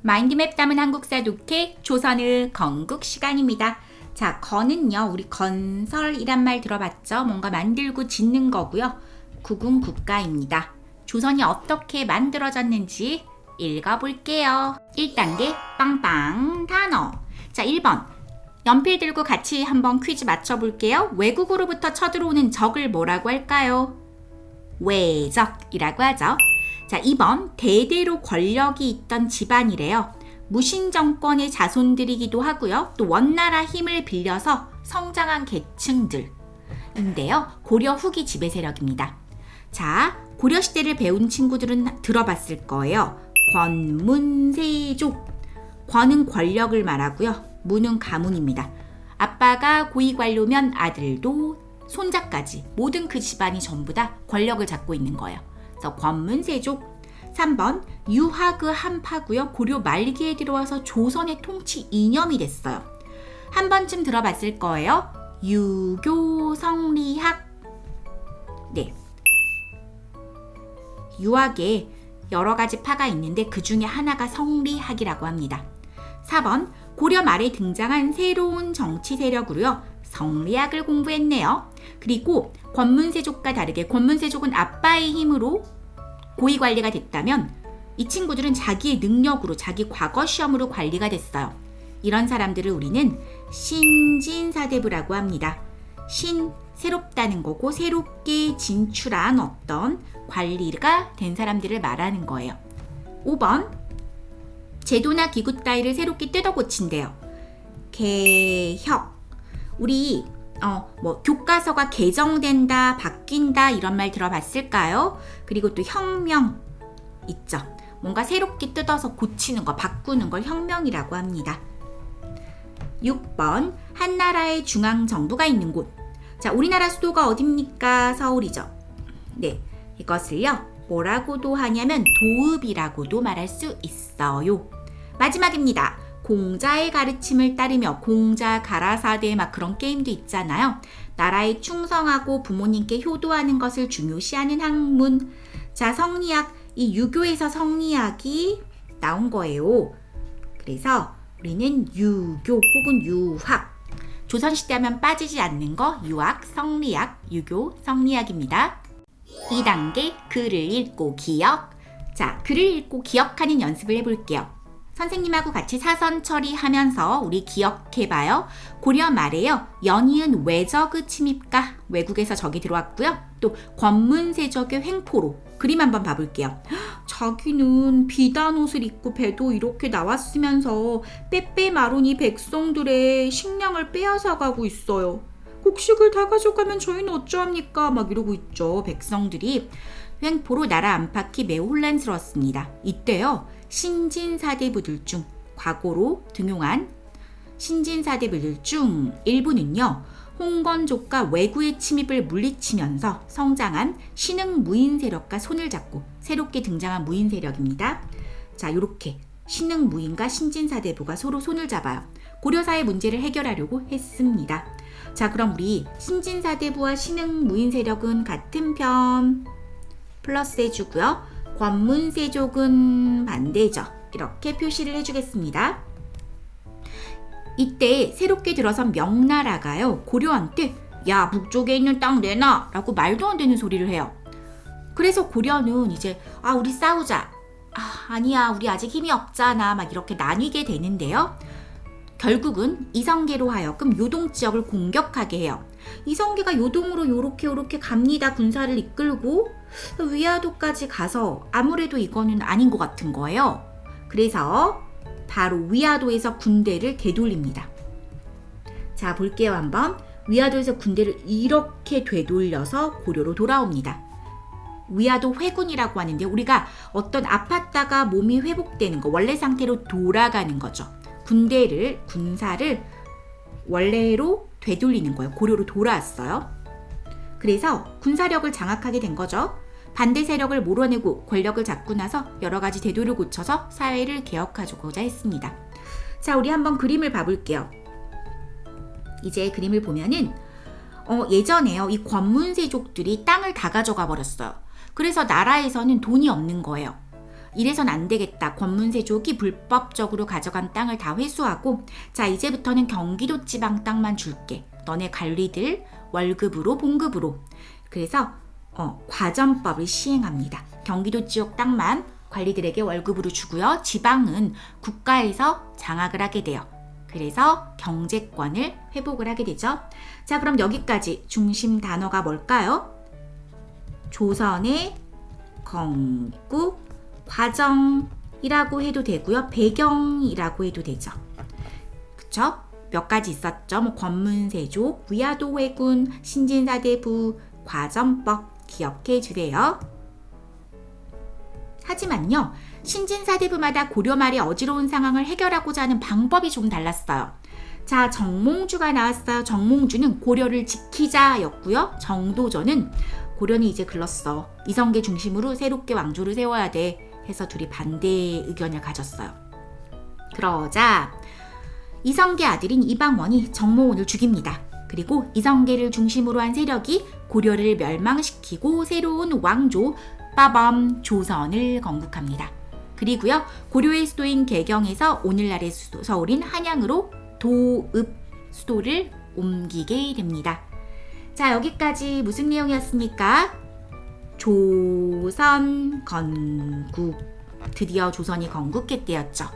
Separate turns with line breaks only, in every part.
마인드맵 담은 한국사 독해 조선을 건국 시간입니다. 자, 건은요, 우리 건설이란 말 들어봤죠? 뭔가 만들고 짓는 거고요. 국은 국가입니다. 조선이 어떻게 만들어졌는지 읽어볼게요. 1단계 빵빵 단어. 자, 1번. 연필 들고 같이 한번 퀴즈 맞춰볼게요. 외국으로부터 쳐들어오는 적을 뭐라고 할까요? 외적이라고 하죠. 자, 2번. 대대로 권력이 있던 집안이래요. 무신정권의 자손들이기도 하고요. 또 원나라 힘을 빌려서 성장한 계층들인데요. 고려 후기 지배 세력입니다. 자, 고려시대를 배운 친구들은 들어봤을 거예요. 권문세족. 권은 권력을 말하고요. 문은 가문입니다. 아빠가 고위관료면 아들도 손자까지 모든 그 집안이 전부 다 권력을 잡고 있는 거예요. 그래서 권문세족. 3번 유화그 한파고요. 고려 말기에 들어와서 조선의 통치 이념이 됐어요. 한 번쯤 들어봤을 거예요. 유교 성리학. 네. 유학에 여러 가지 파가 있는데 그 중에 하나가 성리학이라고 합니다. 4번 고려 말에 등장한 새로운 정치 세력으로요. 성리학을 공부했네요. 그리고 권문세족과 다르게 권문세족은 아빠의 힘으로 고위관리가 됐다면 이 친구들은 자기의 능력으로 자기 과거 시험으로 관리가 됐어요. 이런 사람들을 우리는 신진사대부라고 합니다. 신, 새롭다는 거고 새롭게 진출한 어떤 관리가 된 사람들을 말하는 거예요. 5번 제도나 기구 따위를 새롭게 뜯어 고친대요. 개혁. 우리 교과서가 개정된다, 바뀐다 이런 말 들어봤을까요? 그리고 또 혁명 있죠. 뭔가 새롭게 뜯어서 고치는 거, 바꾸는 걸 혁명이라고 합니다. 6번 한나라의 중앙정부가 있는 곳. 자, 우리나라 수도가 어딥니까? 서울이죠. 네, 이것을요 뭐라고도 하냐면 도읍이라고도 말할 수 있어요. 마지막입니다. 공자의 가르침을 따르며 공자 가라사대 막 그런 게임도 있잖아요. 나라에 충성하고 부모님께 효도하는 것을 중요시하는 학문. 자, 성리학. 이 유교에서 성리학이 나온 거예요. 그래서 우리는 유교 혹은 유학. 조선시대 하면 빠지지 않는 거 유학, 성리학, 유교, 성리학입니다. 2단계 글을 읽고 기억. 자, 글을 읽고 기억하는 연습을 해볼게요. 선생님하고 같이 사선 처리하면서 우리 기억해봐요. 고려 말에요. 연이은 외적의 침입가, 외국에서 적이 들어왔고요. 또 권문세적의 횡포로 그림 한번 봐볼게요. 자기는 비단 옷을 입고 배도 이렇게 나왔으면서 빼빼마루니 백성들의 식량을 빼앗아 가고 있어요. 곡식을 다 가져가면 저희는 어쩌합니까? 막 이러고 있죠. 백성들이. 횡포로 나라 안팎이 매우 혼란스러웠습니다. 이때요. 신진사대부들 중 과거로 등용한 신진사대부들 중 일부는요. 홍건족과 왜구의 침입을 물리치면서 성장한 신흥무인 세력과 손을 잡고 새롭게 등장한 무인 세력입니다. 자, 이렇게 신흥무인과 신진사대부가 서로 손을 잡아요. 고려사의 문제를 해결하려고 했습니다. 자, 그럼 우리 신진사대부와 신흥무인 세력은 같은 편 플러스 해주고요. 권문세족은 반대죠. 이렇게 표시를 해주겠습니다. 이때 새롭게 들어선 명나라가요. 고려한테 야, 북쪽에 있는 땅 내놔 라고 말도 안 되는 소리를 해요. 그래서 고려는 이제 우리 싸우자. 아니야, 우리 아직 힘이 없잖아. 막 이렇게 나뉘게 되는데요. 결국은 이성계로 하여금 요동지역을 공격하게 해요. 이성계가 요동으로 요렇게 갑니다. 군사를 이끌고 위화도까지 가서 아무래도 이거는 아닌 것 같은 거예요. 그래서 바로 위화도에서 군대를 되돌립니다. 자, 볼게요 한번. 위화도에서 군대를 이렇게 되돌려서 고려로 돌아옵니다. 위화도 회군이라고 하는데 우리가 어떤 아팠다가 몸이 회복되는 거, 원래 상태로 돌아가는 거죠. 군사를 원래로 되돌리는 거예요. 고려로 돌아왔어요. 그래서 군사력을 장악하게 된 거죠. 반대 세력을 몰아내고 권력을 잡고 나서 여러 가지 제도를 고쳐서 사회를 개혁하고자 했습니다. 자, 우리 한번 그림을 봐볼게요. 이제 그림을 보면은 예전에요. 이 권문세족들이 땅을 다 가져가 버렸어요. 그래서 나라에서는 돈이 없는 거예요. 이래선 안 되겠다. 권문세족이 불법적으로 가져간 땅을 다 회수하고 자 이제부터는 경기도 지방 땅만 줄게. 너네 관리들 월급으로 봉급으로. 그래서 과전법을 시행합니다. 경기도 지역 땅만 관리들에게 월급으로 주고요. 지방은 국가에서 장악을 하게 돼요. 그래서 경제권을 회복을 하게 되죠. 자, 그럼 여기까지 중심 단어가 뭘까요? 조선의 건국 과정이라고 해도 되고요. 배경이라고 해도 되죠. 그쵸? 몇 가지 있었죠. 뭐 권문세족, 위화도 회군, 신진사대부, 과전법 기억해 주세요. 하지만요. 신진사대부마다 고려 말의 어지러운 상황을 해결하고자 하는 방법이 좀 달랐어요. 자, 정몽주가 나왔어요. 정몽주는 고려를 지키자였고요. 정도전은 고려는 이제 글렀어. 이성계 중심으로 새롭게 왕조를 세워야 돼 해서 둘이 반대 의견을 가졌어요. 그러자 이성계 아들인 이방원이 정몽원을 죽입니다. 그리고 이성계를 중심으로 한 세력이 고려를 멸망시키고 새로운 왕조 빠밤 조선을 건국합니다. 그리고요. 고려의 수도인 개경에서 오늘날의 서울인 한양으로 도읍 수도를 옮기게 됩니다. 자, 여기까지 무슨 내용이었습니까? 조선 건국. 드디어 조선이 건국했대였죠.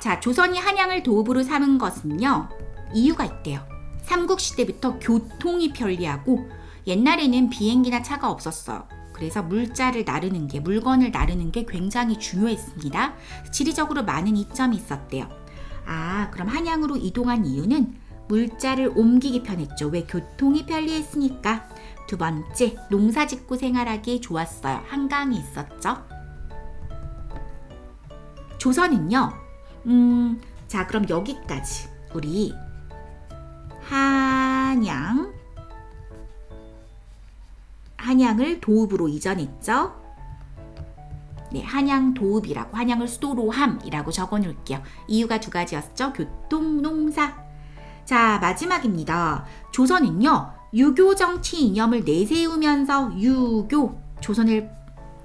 자, 조선이 한양을 도읍으로 삼은 것은요. 이유가 있대요. 삼국시대부터 교통이 편리하고 옛날에는 비행기나 차가 없었어요. 그래서 물자를 나르는 게, 물건을 나르는 게 굉장히 중요했습니다. 지리적으로 많은 이점이 있었대요. 아, 그럼 한양으로 이동한 이유는 물자를 옮기기 편했죠. 왜? 교통이 편리했으니까. 두 번째, 농사 짓고 생활하기 좋았어요. 한강이 있었죠. 조선은요. 자, 그럼 여기까지 우리 한양을 도읍으로 이전했죠. 네, 한양 도읍이라고, 한양을 수도로 함이라고 적어 놓을게요. 이유가 두 가지였죠. 교통, 농사. 자, 마지막입니다. 조선은요, 유교 정치 이념을 내세우면서 유교, 조선을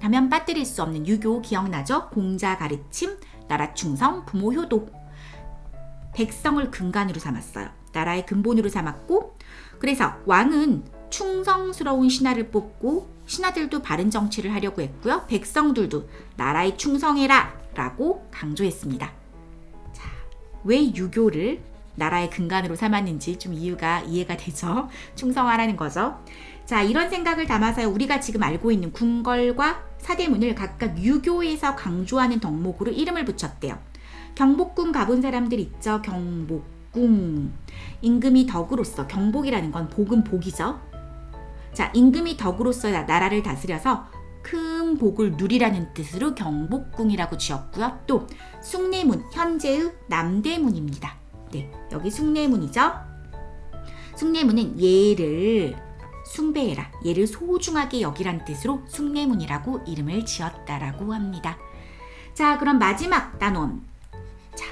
하면 빠뜨릴 수 없는 유교 기억나죠? 공자 가르침, 나라 충성, 부모 효도. 백성을 근간으로 삼았어요. 나라의 근본으로 삼았고, 그래서 왕은 충성스러운 신하를 뽑고 신하들도 바른 정치를 하려고 했고요. 백성들도 나라에 충성해라 라고 강조했습니다. 자, 왜 유교를 나라의 근간으로 삼았는지 좀 이해가 되죠? 충성하라는 거죠. 자, 이런 생각을 담아서 우리가 지금 알고 있는 궁궐과 사대문을 각각 유교에서 강조하는 덕목으로 이름을 붙였대요. 경복궁 가본 사람들 있죠? 경복궁. 임금이 덕으로서, 경복이라는 건 복은 복이죠. 자, 임금이 덕으로서 나라를 다스려서 큰 복을 누리라는 뜻으로 경복궁이라고 지었고요. 또 숭례문, 현재의 남대문입니다. 네, 여기 숭례문이죠. 숭례문은 예를 숭배해라, 예를 소중하게 여기란 뜻으로 숭례문이라고 이름을 지었다라고 합니다. 자, 그럼 마지막 단원. 자,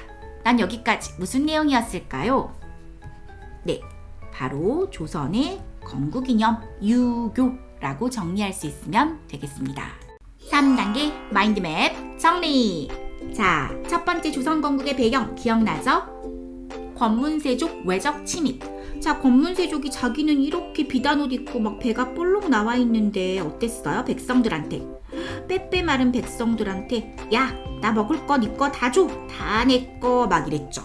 난 여기까지 무슨 내용이었을까요? 네, 바로 조선의 건국이념 유교라고 정리할 수 있으면 되겠습니다. 3단계 마인드맵 정리. 자, 첫 번째 조선 건국의 배경 기억나죠? 권문세족 외적 침입. 자, 권문세족이 자기는 이렇게 비단 옷 입고 막 배가 볼록 나와 있는데 어땠어요? 백성들한테. 빼빼 마른 백성들한테 야, 나 먹을 거 네 거 다 줘. 다 내 거 막 이랬죠.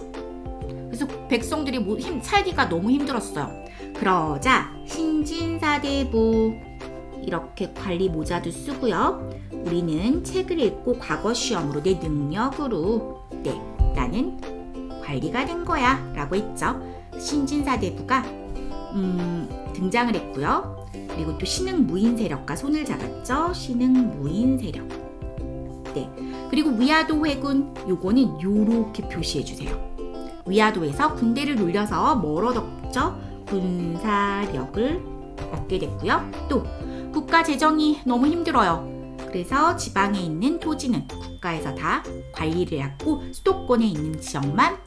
그래서 백성들이 살기가 너무 힘들었어요. 그러자 신진사대부 이렇게 관리 모자도 쓰고요. 우리는 책을 읽고 과거 시험으로 내 능력으로 나는 관리가 된 거야 라고 했죠. 신진사대부가 등장을 했고요. 그리고 또 신흥무인 세력과 손을 잡았죠. 신흥무인 세력. 네. 그리고 위화도 회군, 요거는 요렇게 표시해 주세요. 위화도에서 군대를 놀려서 뭘 얻었죠? 군사력을 얻게 됐고요. 또 국가 재정이 너무 힘들어요. 그래서 지방에 있는 토지는 국가에서 다 관리를 하고 수도권에 있는 지역만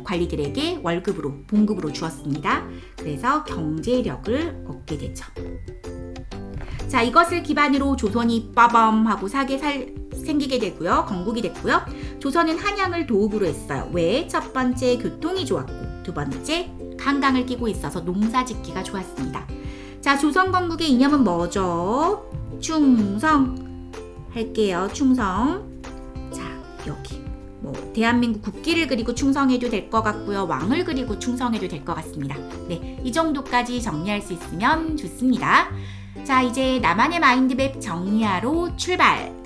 관리들에게 월급으로, 봉급으로 주었습니다. 그래서 경제력을 얻게 되죠. 자, 이것을 기반으로 조선이 빠밤 하고 생기게 되고요. 건국이 됐고요. 조선은 한양을 도읍으로 했어요. 왜? 첫 번째 교통이 좋았고 두 번째 한강을 끼고 있어서 농사 짓기가 좋았습니다. 자, 조선 건국의 이념은 뭐죠? 충성 할게요. 충성. 자, 여기 뭐 대한민국 국기를 그리고 충성해도 될 것 같고요. 왕을 그리고 충성해도 될 것 같습니다. 네, 이 정도까지 정리할 수 있으면 좋습니다. 자, 이제 나만의 마인드맵 정리하러 출발!